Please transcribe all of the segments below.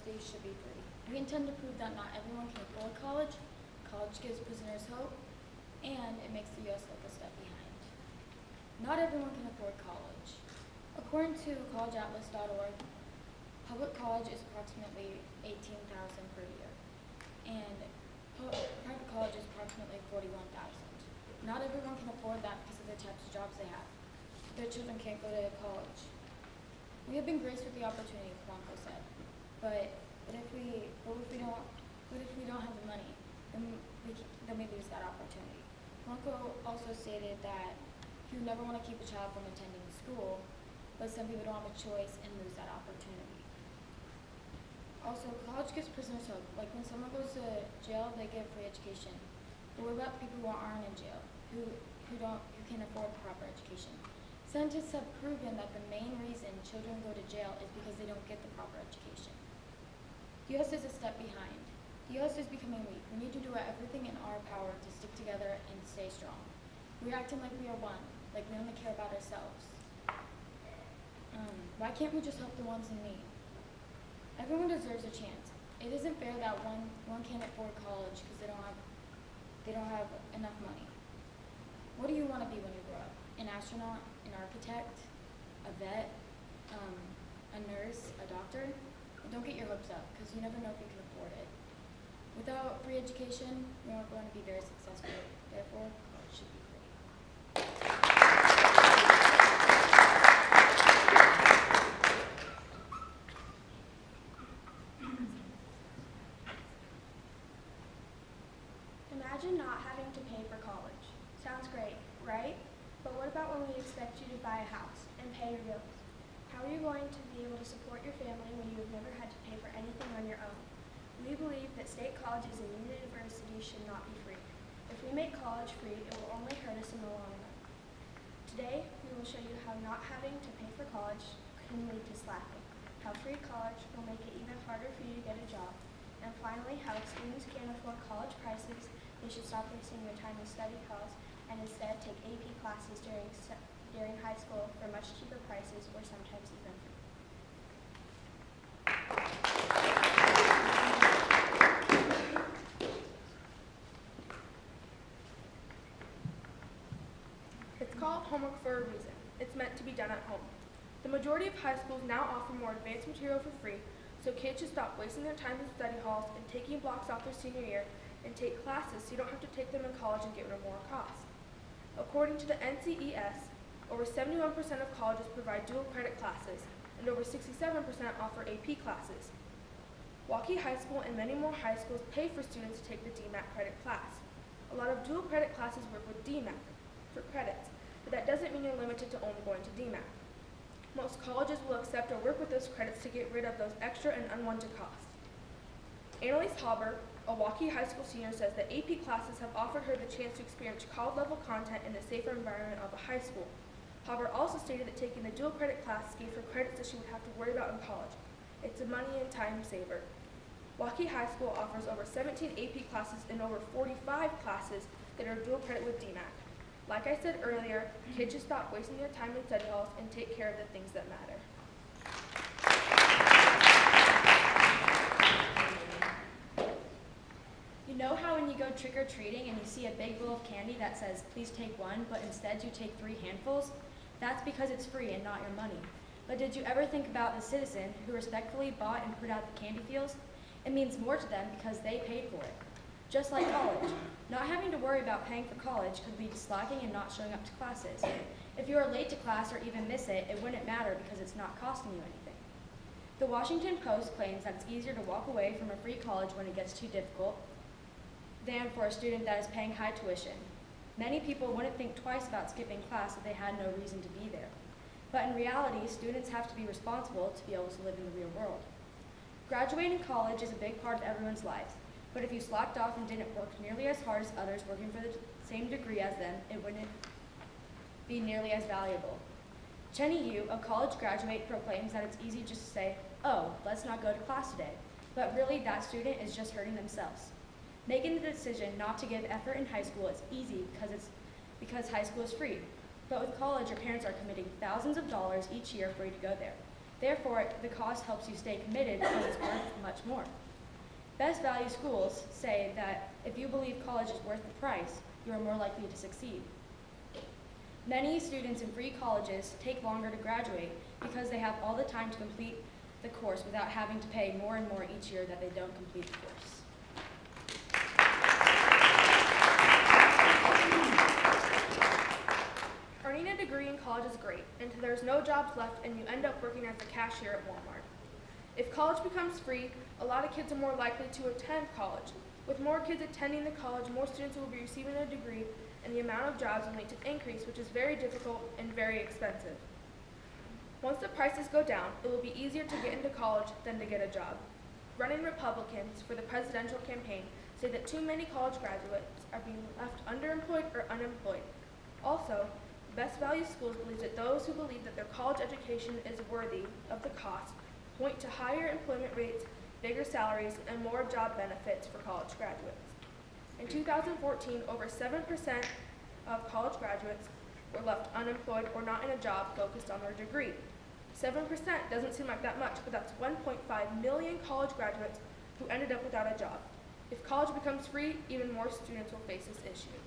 university should be free. We intend to prove that not everyone can afford college, college gives prisoners hope, and it makes the U.S. look a step behind. Not everyone can afford college. According to collegeatlas.org, public college is approximately $18,000 per year, and private college is approximately $41,000. Not everyone can afford that because of the types of jobs they have. Their children can't go to college. We have been graced with the opportunity, Blanco said, but if we don't have the money, then we lose that opportunity. Blanco also stated that he would never want to keep a child from attending school, but some people don't have a choice and lose that opportunity. Also, college gives prisoners hope. Like when someone goes to jail, they get free education. But what about people who aren't in jail, who can't afford proper education? Scientists have proven that the main reason children go to jail is because they don't get the proper education. The U.S. is a step behind. The U.S. is becoming weak. We need to do everything in our power to stick together and stay strong. We're acting like we are one, like we only care about ourselves. Why can't we just help the ones in need? Everyone deserves a chance. It isn't fair that one can't afford college because they don't have enough money. What do you want to be when you grow up? An astronaut, an architect, a vet, a nurse, a doctor? And don't get your hopes up because you never know if you can afford it. Without free education, we aren't going to be very successful. Therefore, college should be free. Imagine not having to pay for college. Sounds great, right? But what about when we expect you to buy a house and pay your bills? How are you going to be able to support your family when you have never had to pay for anything on your own? We believe that state colleges and universities should not be free. If we make college free, it will only hurt us in the long run. Today, we will show you how not having to pay for college can lead to slacking, how free college will make it even harder for you to get a job, and finally, how if students can't afford college prices, they should stop wasting their time in study halls and instead take AP classes during high school for much cheaper prices or sometimes even free. It's called homework for a reason. It's meant to be done at home. The majority of high schools now offer more advanced material for free, so kids should stop wasting their time in study halls and taking blocks off their senior year and take classes so you don't have to take them in college and get rid of more costs. According to the NCES, over 71% of colleges provide dual credit classes, and over 67% offer AP classes. Waukee High School and many more high schools pay for students to take the DMAC credit class. A lot of dual credit classes work with DMAC for credits, but that doesn't mean you're limited to only going to DMAC. Most colleges will accept or work with those credits to get rid of those extra and unwanted costs. Annalise Hauber, a Waukee High School senior, says that AP classes have offered her the chance to experience college-level content in the safer environment of a high school. Hauber also stated that taking the dual credit class gave her credits that she would have to worry about in college. It's a money and time saver. Waukee High School offers over 17 AP classes and over 45 classes that are dual credit with DMAC. Like I said earlier, kids should stop wasting their time in study halls and take care of the things that matter. You know how when you go trick-or-treating and you see a big bowl of candy that says, please take one, but instead you take 3 handfuls? That's because it's free and not your money. But did you ever think about the citizen who respectfully bought and put out the candy fields? It means more to them because they paid for it. Just like college. Not having to worry about paying for college could lead to slacking and not showing up to classes. If you are late to class or even miss it, it wouldn't matter because it's not costing you anything. The Washington Post claims that it's easier to walk away from a free college when it gets too difficult than for a student that is paying high tuition. Many people wouldn't think twice about skipping class if they had no reason to be there. But in reality, students have to be responsible to be able to live in the real world. Graduating college is a big part of everyone's lives, but if you slacked off and didn't work nearly as hard as others working for the same degree as them, it wouldn't be nearly as valuable. Chenny Yu, a college graduate, proclaims that it's easy just to say, oh, let's not go to class today. But really, that student is just hurting themselves. Making the decision not to give effort in high school is easy because high school is free. But with college, your parents are committing thousands of dollars each year for you to go there. Therefore, the cost helps you stay committed because it's worth much more. Best value schools say that if you believe college is worth the price, you are more likely to succeed. Many students in free colleges take longer to graduate because they have all the time to complete the course without having to pay more and more each year that they don't complete the course. Earning a degree in college is great until there's no jobs left and you end up working as a cashier at Walmart. If college becomes free, a lot of kids are more likely to attend college. With more kids attending the college, more students will be receiving a degree, and the amount of jobs will need to increase, which is very difficult and very expensive. Once the prices go down, it will be easier to get into college than to get a job. Running Republicans for the presidential campaign say that too many college graduates are being left underemployed or unemployed. Also, Best Value Schools believes that those who believe that their college education is worthy of the cost point to higher employment rates, bigger salaries, and more job benefits for college graduates. In 2014, over 7% of college graduates were left unemployed or not in a job focused on their degree. 7% doesn't seem like that much, but that's 1.5 million college graduates who ended up without a job. If college becomes free, even more students will face this issue.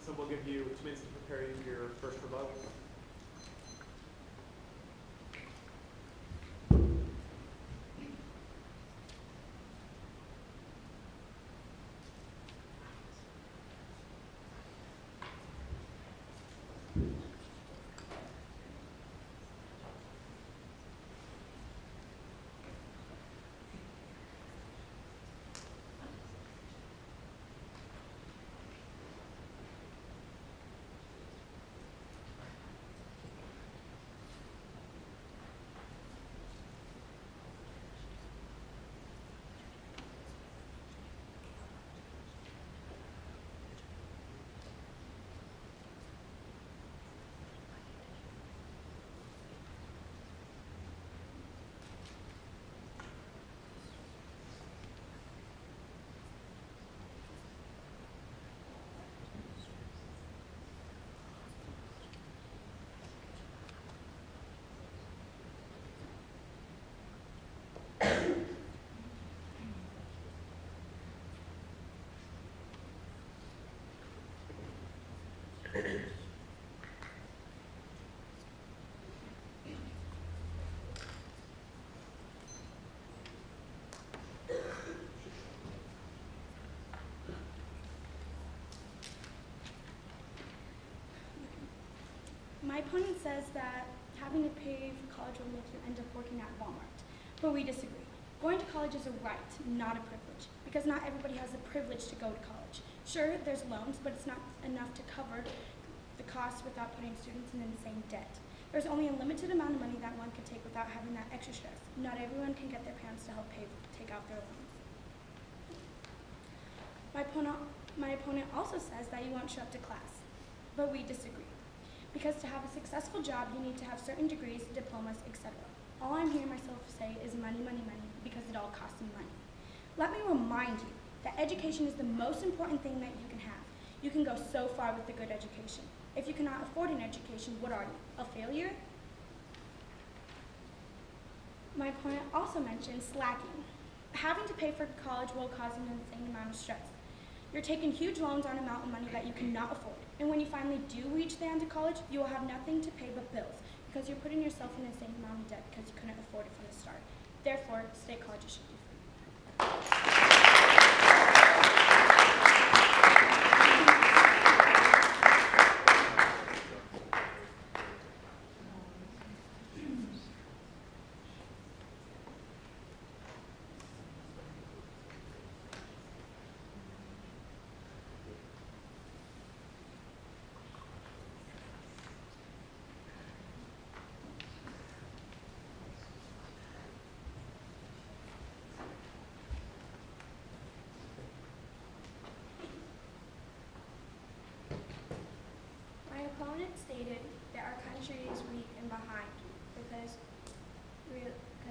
So we'll give you 2 minutes to prepare you for your first rebuttal. My opponent says that having to pay for college will make you end up working at Walmart, but we disagree. Going to college is a right, not a privilege, because not everybody has the privilege to go to college. Sure, there's loans, but it's not enough to cover the cost without putting students in insane debt. There's only a limited amount of money that one can take without having that extra stress. Not everyone can get their parents to help take out their loans. My opponent also says that you won't show up to class, but we disagree. Because to have a successful job, you need to have certain degrees, diplomas, etc. All I'm hearing myself say is money, money, money, because it all costs me money. Let me remind you that education is the most important thing that you can have. You can go so far with a good education. If you cannot afford an education, what are you, a failure? My opponent also mentioned slacking. Having to pay for college will cause an insane amount of stress. You're taking huge loans on an amount of money that you cannot afford. And when you finally do reach the end of college, you will have nothing to pay but bills because you're putting yourself in the same amount of debt because you couldn't afford it from the start. Therefore, state colleges should be free. My opponent stated that our country is weak and behind because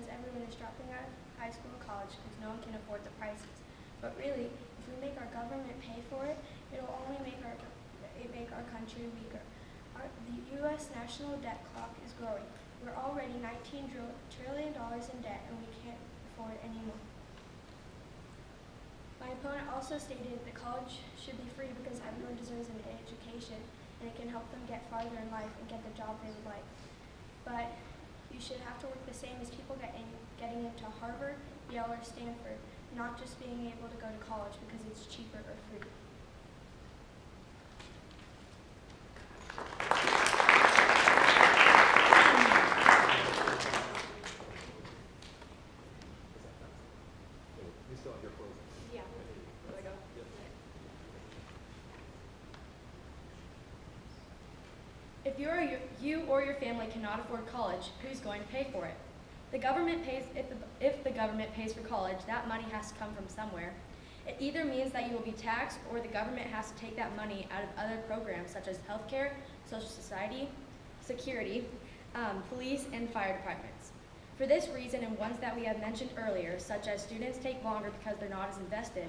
everyone is dropping out of high school and college because no one can afford the prices. But really, if we make our government pay for it, It'll only make our country weaker. The U.S. national debt clock is growing. We're already $19 trillion in debt, and we can't afford any more. My opponent also stated that college should be free because everyone deserves an education, and it can help them get farther in life and get the job they would like. But you should have to work the same as people getting into Harvard, Yale, or Stanford, not just being able to go to college because it's cheaper or free. You still have your closing. Yeah. There we go. If you or your family cannot afford college, who's going to pay for it? The government pays. If the government pays for college, that money has to come from somewhere. It either means that you will be taxed, or the government has to take that money out of other programs such as healthcare, social security, police, and fire departments. For this reason, and ones that we have mentioned earlier, such as students take longer because they're not as invested,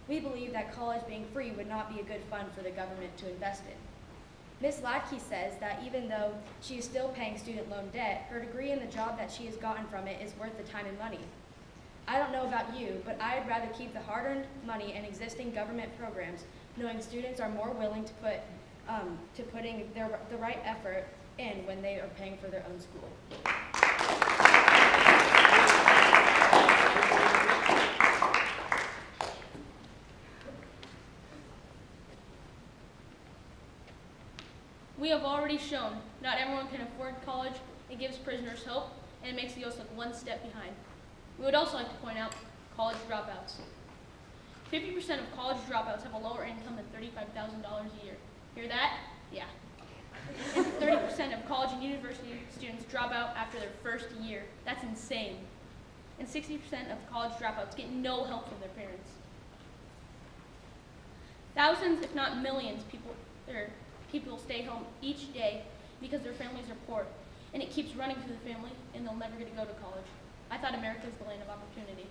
we believe that college being free would not be a good fund for the government to invest in. Ms. Latke says that even though she is still paying student loan debt, her degree and the job that she has gotten from it is worth the time and money. I don't know about you, but I'd rather keep the hard-earned money in existing government programs, knowing students are more willing to putting the right effort in when they are paying for their own school. We have already shown not everyone can afford college. It gives prisoners hope, and it makes the U.S. look one step behind. We would also like to point out college dropouts. 50% of college dropouts have a lower income than $35,000 a year. Hear that? Yeah. And 30% of college and university students drop out after their first year. That's insane. And 60% of college dropouts get no help from their parents. Thousands, if not millions, people stay home each day because their families are poor, and it keeps running through the family, and they'll never get to go to college. I thought America is the land of opportunity.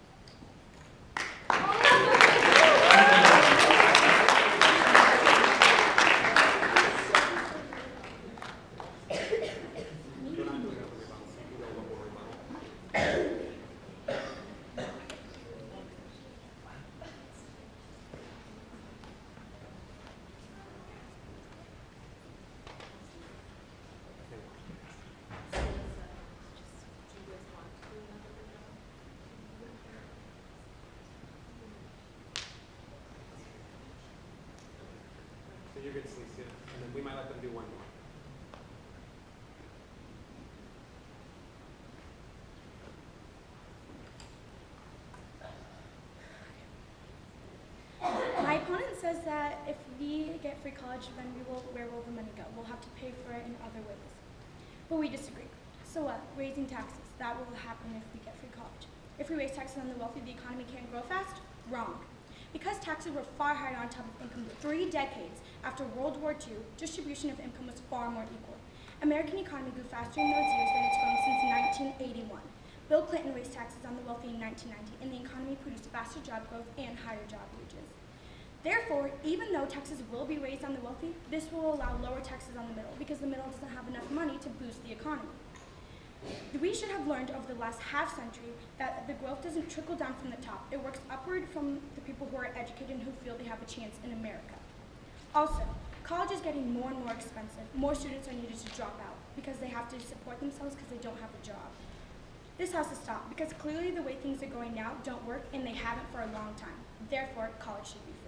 We're not doing it for rebuttal. You can go a little more rebuttal. So you're good, Celicia, and then we might let them do one more. My opponent says that if we get free college, then where will the money go? We'll have to pay for it in other ways. But we disagree. So what? Raising taxes. That will happen if we get free college. If we raise taxes on the wealthy, the economy can't grow fast? Wrong. Because taxes were far higher on top of income 3 decades after World War II, distribution of income was far more equal. American economy grew faster in those years than it's grown since 1981. Bill Clinton raised taxes on the wealthy in 1990, and the economy produced faster job growth and higher job wages. Therefore, even though taxes will be raised on the wealthy, this will allow lower taxes on the middle because the middle doesn't have enough money to boost the economy. We should have learned over the last half century that the growth doesn't trickle down from the top. It works upward from the people who are educated and who feel they have a chance in America. Also, college is getting more and more expensive. More students are needed to drop out because they have to support themselves because they don't have a job. This has to stop because clearly the way things are going now don't work, and they haven't for a long time. Therefore, college should be free.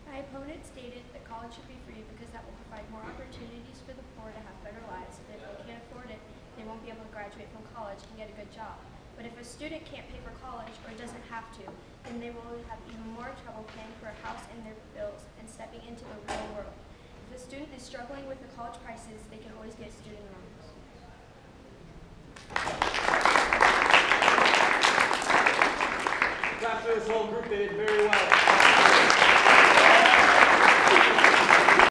My opponent stated that college should be free because that will provide more opportunities for the poor to have better lives. If they can't afford it, they won't be able to graduate from college and get a good job. But if a student can't pay for college or doesn't have to, then they will have even more trouble paying for a house and their bills and stepping into the real world. If a student is struggling with the college prices, they can always get student loans. Clap for this whole group, they did very well.